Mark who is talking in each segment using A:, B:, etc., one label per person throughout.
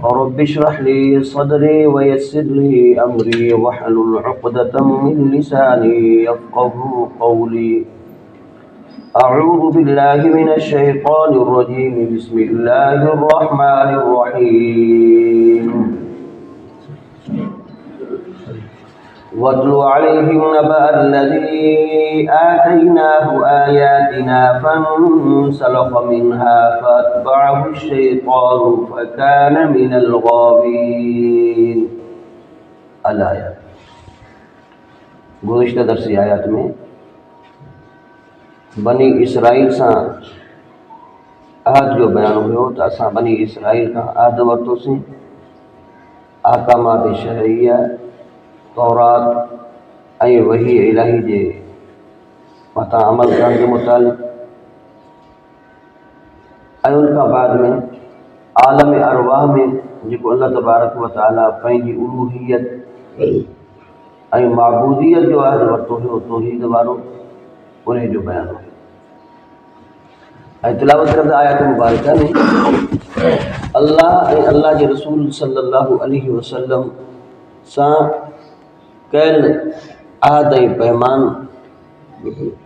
A: Rabbi इश्रह ली सदरी वयस्सिर ली अमरी वहलुल उक़दतम मिन लिसानी यफ़क़हू क़ौली। अऊज़ु बिल्लाहि मिनश शैतानिर रजीम। बिस्मिल्लाहिर रहमानिर रहीम। वत्लु अलैहिम नबअल्लज़ी आतैनाहु आयातिना फंसलख़ मिन्हा फ़अत्बअहु अश्शैतानु फ़कान मिनल गावीन। अल-आयत। गुज़िश्ता दरसी आयत में बनी इसराइल सां अहद जो बयान हुयो त असां बनी इसराइल खां अहद वरितोसीं अहकामात शरइया तौरात ऐं वही इलाही जे मथां अमल करण जे मुतालिक़। ऐं उनखां बाद में आलम अरवाह में जेको अल्लाह तबारक व तआला पंहिंजी उलूहियत ऐं माबूदियत जो अहद वरितो हुयो तौहीद वारो, उन जो बयानु हुयो। ऐं तिलावत कंदा आयत मुबारका में अल्लाह ऐं अल्लाह जे रसूल सल्लल्लाहु अलैहि वसल्लम सां कयल अहद ऐं पैमान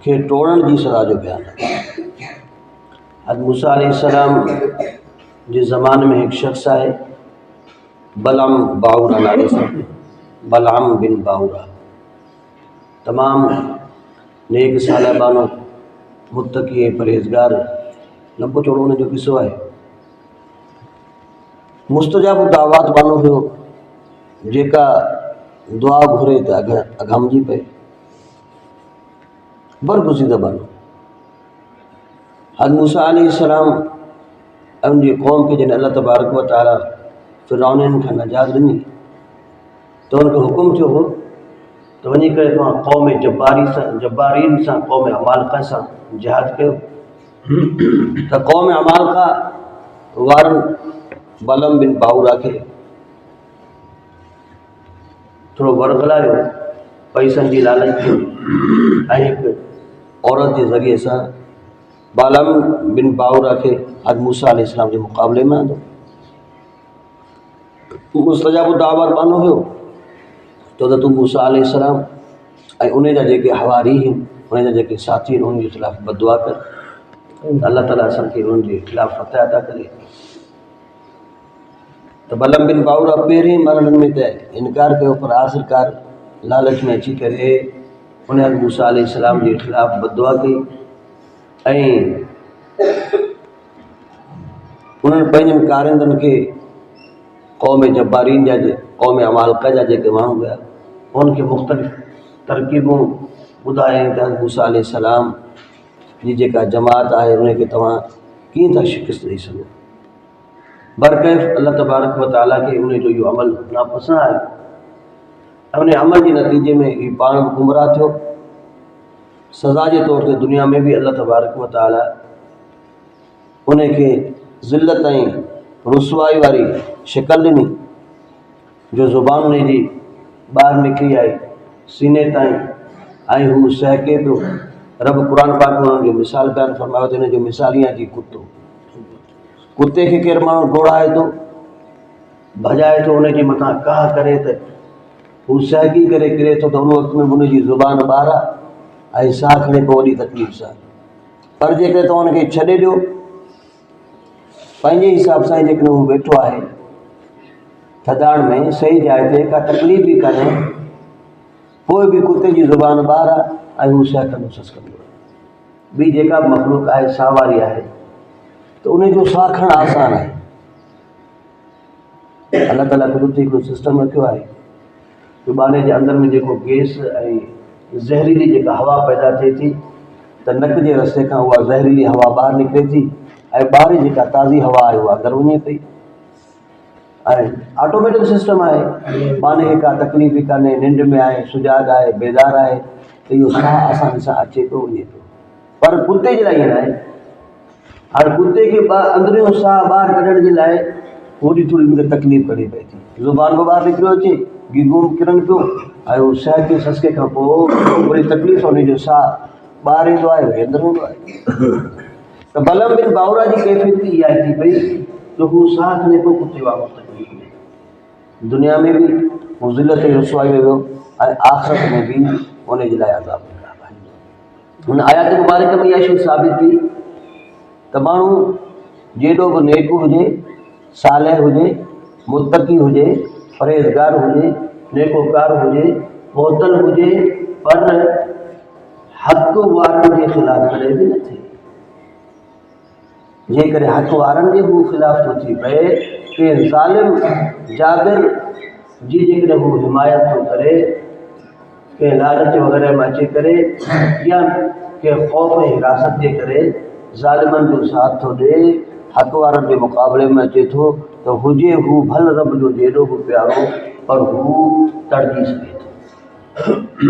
A: खे तोड़ण जी सज़ा जो बयानु आहे। हज़रत मूसा अलैहिस्सलाम जे ज़माने में हिकु शख़्स आहे बलअम बाउरा नाले सां, बलअम बिन बाउरा, तमामु नेक सालिबानो मुत्तकी ऐं परहेज़गार, लंबो चौड़ो हुन जो किस्सो आहे। मुस्तजाब दावात बानो हुयो, जेका दुआ घुरे त अघामिजी पए, बरगुज़ीदा बानो। हज़रत मूसा अलैहिस्सलाम ऐं उनजी क़ौम खे जॾहिं अल्लाह तबारक व तआला फ़िरऔन खां नजात ॾिनी त उनखे हुकुम थियो हो त वञी करे तव्हां क़ौम जब्बारीन सां क़ौम अमालका सां जिहाद कयो। त क़ौम अमालका वारनि बलम बिन बाउरा खे थोरो वरगलायो पैसनि जी लालच में ऐं हिकु औरत जे ज़रिए सां बलम बिन बाउरा खे हज़रत मूसा अलैहिस्सलाम जे मुक़ाबले में आंदो। मुस्तजाब दावत बानो हुयो तो त तूं मूसा अलैहिस्सलाम ऐं उन जा जेके हवारी आहिनि, उन जा जेके साथी आहिनि, उन जे ख़िलाफ़ बददुआ कर, अल्लाह ताला असांखे उन जे ख़िलाफ़ फतह अता करे। त बलम बिन बाउरा पहिरें मरहलनि में त इनकार कयो, पर आख़िरकार लालच में अची करे उन हज़रत मूसा अलैहिस्सलाम जे ख़िलाफ़ बददुआ कई ऐं उन्हनि पंहिंजनि कारिंदनि खे क़ौम जब्बारीन जा क़ौम अमालका जा जेके माण्हू हुआ उनखे मुख़्तलिफ़ तरकीबूं ॿुधायईं त मूसा अलैहिस्सलाम जी जेका जमात आहे उनखे तव्हां कीअं था शिकस्त ॾेई सघो। बरकैफ़ अल्लाह तबारक व तआला खे उन जो इहो अमल नापसंद आहे ऐं उन अमल जे नतीजे में हीउ पाण बि गुमराह थियो। सज़ा जे तौर ते दुनिया में बि अल्लाह तबारक व तआला उनखे ज़िल्लत ऐं रुसवाई वारी शिकल ॾिनी, जो ज़ुबान उन जी ॿाहिरि निकिरी आई सीने ताईं ऐं हू सहके पियो। रब क़ुर पाक में उनजो मिसाल बयानु फ़रमायो त हिन जो मिसाल ईअं जी कुते खे केरु माण्हू डोड़ाए थो, भॼाए थो, उनजे मथां काह करे त हू सहकी करे किरे थो त उन वक़्त में उनजी ज़ुबान ॿाहिरि आहे ऐं साह खणे पोइ वॾी तकलीफ़ सां। पर जेकॾहिं तव्हां उनखे छॾे ॾियो पंहिंजे हिसाब सां, जेकॾहिं हू वेठो आहे थधाण में सही जाइ ते, का तकलीफ़ बि कान्हे, पोइ बि कुते जी ज़ुबान ॿाहिरि आहे ऐं हू सहकंदो ससकंदो। ॿी जेका बि मख़लूक आहे साह वारी आहे त उनजो साह खणणु आसान आहे। अल्लाह ताला क़ुदरती हिकिड़ो सिस्टम रखियो आहे जो बाने जे अंदरि में जेको गैस ऐं ज़हरीली जेका हवा पैदा थिए थी त नक जे रस्ते खां उहा ज़हरीली हवा ॿाहिरि निकिरे थी ऐं ॿाहिरि जेका ताज़ी हवा आहे उहा अंदरि वञे पई। ऐं ऑटोमेटिक सिस्टम आहे, बाने खे का तकलीफ़ बि कान्हे, निंड में आहे, सुजाॻ आहे, बेदार आहे, त इहो साह आसानी सां अचे पियो वञे पियो। पर कुते जे लाइ ईअं न आहे। हाणे कुते खे अंदरियों साह ॿाहिरि कढण जे लाइ थोरी मूंखे तकलीफ़ करणी पए थी, ज़ुबान बि ॿाहिरि निकिरियो अचे, गीगूं किरनि पियो ऐं हू सहके ससके खां पोइ वरी तकलीफ़ उनजो साह ॿाहिरि ईंदो आहे, वरी अंदरि हूंदो आहे। त बलम बिन बाउरा जी कैफ़ियत इहा थी पई जो हू साथ में को कुत्ते वांगुरु तकलीफ़ में दुनिया में भी हू ज़िल्लत ऐं रुसवाई में वियो ऐं आख़िरत में भी उन जे लाइ अज़ाब निकिरंदो आहे। हुन आयात मुबारक में इहा शइ साबित थी त माण्हू जेॾो बि नेक हुजे, सालिह हुजे, मुतक़ी हुजे, परहेज़गार हुजे, नेकोकार हुजे, मोहतल हुजे, पर हक़ वारनि जे ख़िलाफ़ कॾहिं बि न थिए। जेकॾहिं हक़ वारनि जे हू ख़िलाफ़ थो थी पए, के ज़ालिम जाबिर जी जेकॾहिं हू हिमायत थो करे, के लालच वग़ैरह में अची करे या के ख़ौफ़ हिरासत जे करे ज़ालिमनि जो साथ थो ॾिए, हक़ वारनि जे मुक़ाबले में अचे थो त हुजे हू भल रब जो जेॾो बि प्यारो, पर हू तड़जी सघे थो,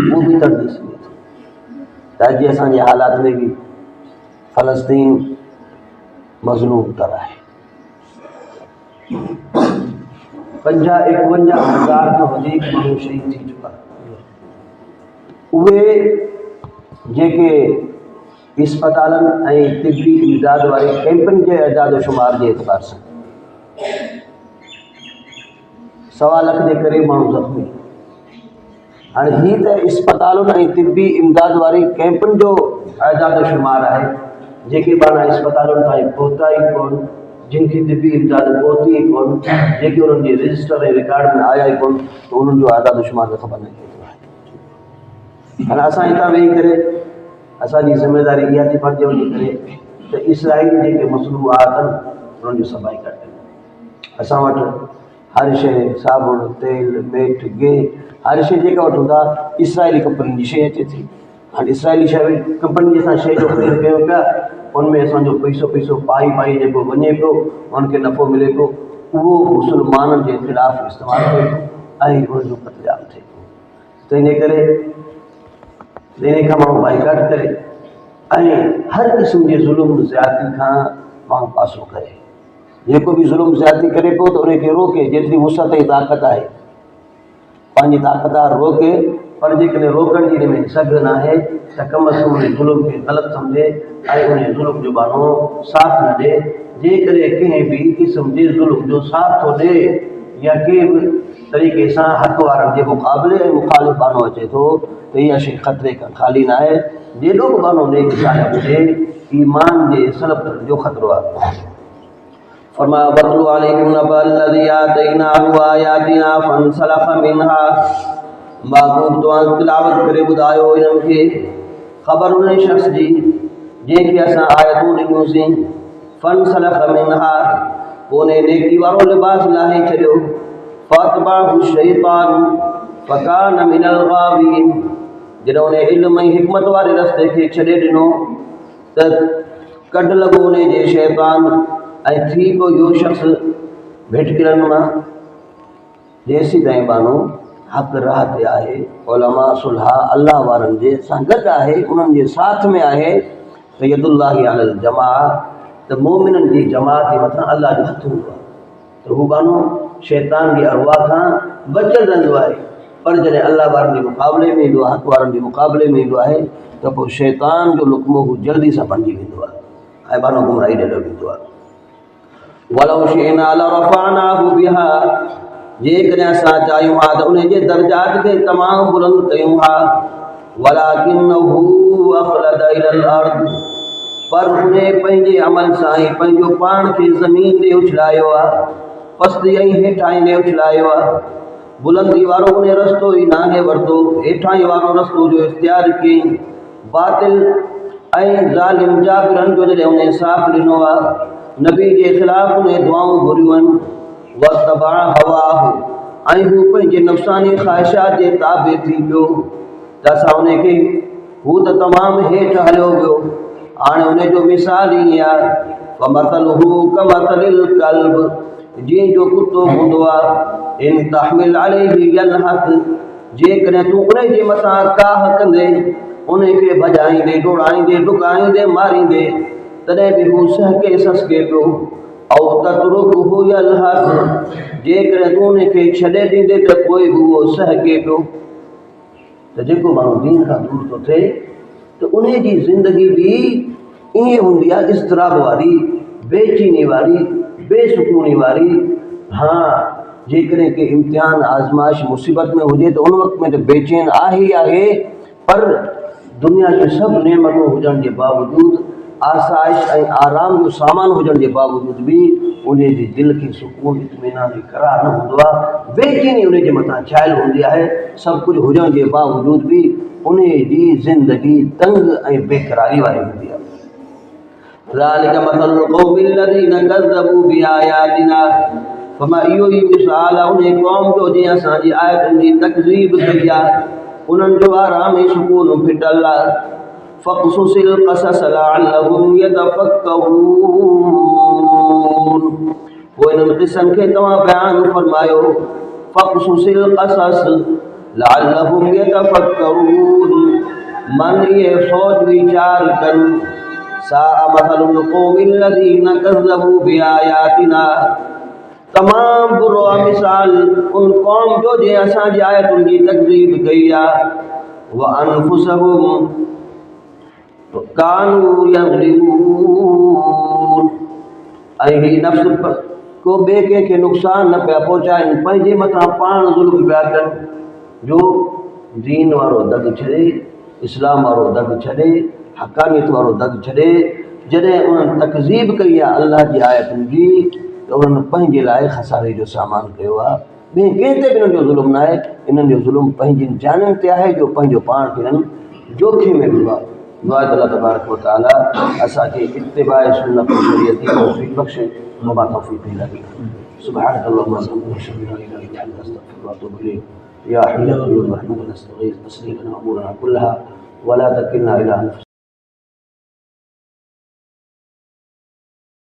A: हू बि तड़जी सघे थो। त अॼु असांजे हालात में बि फ़लस्तीन मज़लूम तर आहे। 50-51 खां वधीक माण्हू शहीद थी चुका। उहे जेके इस्पतालनि ऐं तिबी इमदाद वारे कैंपनि जे इदाद शुमार जे एतबार सां 1.25 लाख जे करे माण्हू ज़ख़्मी। हाणे हीअ त इस्पतालुनि ऐं तिबी इमदाद वारे कैंपनि जो इदाद शुमार आहे, जेके पाण इस्पतालुनि ताईं पहुता ई कोन, जिन खे तिबी इमदाद पहुती ई कोन, जेके उन्हनि जे रजिस्टर ऐं रिकॉर्ड में आया ई कोन, त उन्हनि जो इदाद शुमार त ख़बर न केतिरो आहे। हाणे असां हितां वेही करे असांजी ज़िमेदारी इहा थी बणिजे वञी करे त इसराइल जेके मसनूआत आहिनि उन्हनि जो सफ़ाई कढनि। असां वटि हर शइ साबुण, तेल, मेट, गिहु, हर शइ जेका वठूं था इसराइली कंपनी जी शइ अचे थी। हाणे इसराइली शइ कंपनी जी असां शइ जो ख़रीद कयूं पिया, उनमें असांजो पैसो पाई जेको वञे पियो, उनखे नफ़ो मिले पियो, उहो मुस्लमाननि जे ख़िलाफ़ु इस्तेमालु थिए थो ऐं उनजो क़त्लेआम थिए थो। त इन करे इन खां माण्हू बाइकाट करे ऐं हर क़िस्म जे ज़ुल्म ज़्यादती खां माण्हू पासो करे। जेको बि ज़ुल्म ज़्यादती करे पियो त उनखे रोके, जेतिरी वुसअत ऐं ताक़त आहे पंहिंजी ताक़तदार रोके, पर जेकॾहिं रोकण जी हिन में सघ न आहे त कम अज़ कम उन ज़ुल्म खे ग़लति सम्झे ऐं उन ज़ुल्म जो बहानो साथ न ॾिए। जेकॾहिं कंहिं बि क़िस्म जे ज़ुल्म जो साथ थो ॾिए या कंहिं बि तरीक़े सां हक़ वारनि जे मुक़ाबले ऐं मुख़ालिफ़ बहानो अचे थो त इहा शइ ख़तरे खां ख़ाली न आहे। जेॾो बि बहानो नेक सालिह हुजे, ईमान जे सलब जो ख़तरो आहे। फरमाया वतलु अलैहिम नबअल्लज़ी आतैनाहु आयातिना फंसलख़ मिनहा। महबूब तव्हां तिलावत करे ॿुधायो इन्हनि खे ख़बर उन शख़्स जी जंहिंखे असां आयतूं ॾिनियूंसीं। फंसलख़ मिनहा, पोइ नेकी वारो लिबास लाहे छॾियो। फ़अतबअहु शैतान फ़कान मिनल गावीन, जॾहिं उन इल्म ऐं हिकमत वारे रस्ते खे छॾे ॾिनो त कढ लॻो उन जे शैतान ऐं थी पियो इहो शख़्स भिटकिरनि मां। जेसीं ताईं बानो हक़ राह ते आहे, उलमा सुलहा अल्लाह वारनि जे सां गॾु आहे, उन्हनि जे साथ में आहे, त यदुल्लाहि अलल जमा, त मोमिननि जी जमात जे मथां अल्लाह जो हथु हूंदो आहे। त हू बानो शैतान जी अरवाह खां बचियलु रहंदो आहे। पर जॾहिं अल्लाह वारनि जे मुक़ाबले में ईंदो आहे, हक़ वारनि जे मुक़ाबले में ईंदो आहे, त पोइ शैतान जो लुक़्मो हू जल्दी सां बणिजी वेंदो आहे ऐं बानो गुमराही ॾे वेंदो आहे। वलौ शिअना लरफ़अनाहु बिहा, जेकॾहिं असां चाहियूं हा त उन जे दर्जात खे तमामु बुलंद कयूं हा। वलाकिन्नहु अख़लद इलल अर्द, पर उन पंहिंजे अमल सां ई पंहिंजो पाण खे ज़मीन ते उछलायो आहे, पस्ती ऐं हेठां ई उछलायो आहे। बुलंदी वारो उन रस्तो ई नाहे वरितो, हेठां ई वारो रस्तो जो इख़्तियार कयईं। बातिल ऐं ज़ालिम जाबिरनि जो जॾहिं उन साथ ॾिनो आहे, नबी जे ख़िलाफ़ उन दुआऊं घुरियूं आहिनि। वतबअ हवाहु, ऐं हू पंहिंजे नफ़्सानी ख़्वाहिशात जे ताबे थी पियो, त असां उनखे हू त तमामु हेठि हलियो वियो। हाणे उन जो मिसाल ईअं आहे, फमतलुहु कमतलिल कल्ब, जीअं जो कुतो हूंदो आहे। इन तहमिल अलैहि यल्हथ, जेकॾहिं तूं उन जे मथां काह कंदे, उनखे भॼाईंदे, डोड़ाईंदे, डुकाईंदे, मारींदे, तॾहिं बि हू सहके ससके पियो। औ ततरुकहु यल्हथ, जेकॾहिं तूं उनखे छॾे ॾींदे त पोइ बि उहो सहके पियो। त जेको माण्हू दीन खां दूर थो थिए त उन जी ज़िंदगी बि ईअं हूंदी आहे, इज़तिराब वारी, बेचैनी वारी, बेसुकूनी वारी। हाँ जेकॾहिं के इम्तिहान आज़माइश मुसीबत में हुजे तो उन वक़्त में तो बेचैन आहे ई आहे, पर दुनिया जी सभु नेमतूं हुजण जे बावजूदु, आसाइश ऐं आराम जो सामान हुजण जे बावजूदु बि उन जी दिलि खे सुकून इत्मीनान करार न हूंदो आहे। बेचैनी उन जे मथां छायल हूंदी आहे। सभु कुझु हुजण जे बावजूदु बि उन जी ज़िंदगी तंग ऐं बेक़रारी वारी हूंदी आहे। ज़ालिक मसलुल क़ौमिल लज़ीना कज़्ज़बू बिआयातिना, फमा इहो ई मिसाल आहे उन क़ौम जो जंहिं असांजी आयतुनि जी तकज़ीब कई आहे, उन्हनि जो आराम ऐं सुकून फिटल आहे। फ़क़्सुसिल क़सस लअल्लहुम यतफ़क्करून, पोइ इन्हनि क़िसनि खे तव्हां बयानु फरमायो। फ़क़्सुसिल क़सस लअल्लहुम यतफ़क्करून, मन ये सोच वीचार कनि। साअ मसलुल क़ौमिल लज़ीना कज़्ज़बू बिआयातिना, तमाम बुरो मिसाल उन कौम जो जे असांजी आयतुनि जी तकज़ीब कई आहे। व अनफुसहुम कानू यज़लिमून, ऐं ही नफ़्स को ॿिए कंहिंखे नुक़सान न पिया पहुचाइनि, पंहिंजे मथां पाण ज़ुल्म पिया कनि। जो दीन वारो दग छॾे, इस्लाम वारो दग छॾे, हक़ानियत वारो दग छॾे, जॾहिं उन्हनि तकज़ीब कई आहे अल्लाह जी आयतुनि जी, त उन्हनि पंहिंजे लाइ खसारे जो सामान कयो आहे। ॿिए कंहिं ते बि इन्हनि जो ज़ुल्म न आहे, इन्हनि जो ज़ुल्म पंहिंजी जानियुनि ते आहे, जो पंहिंजो पाण खे इन्हनि जोखिम में विधो आहे। दुआ अल्लाह तबारक व तआला असांखे इत्तिबाए सुन्नत शरीयत जी तौफ़ीक़ बख़्शे, वमा तौफ़ीक़ी इल्ला बिल्लाह। सुब्हानक अल्लाहुम्मा व बिहम्दिका, अशहदु अन ला इलाहा इल्ला अंता, अस्तग़फिरुका व अतूबु इलैक। या हय्यु या क़य्यूम रहमतक नस्तगीथ, अस्लिह लना उमूरना कुल्लहा व ला तकिलना इला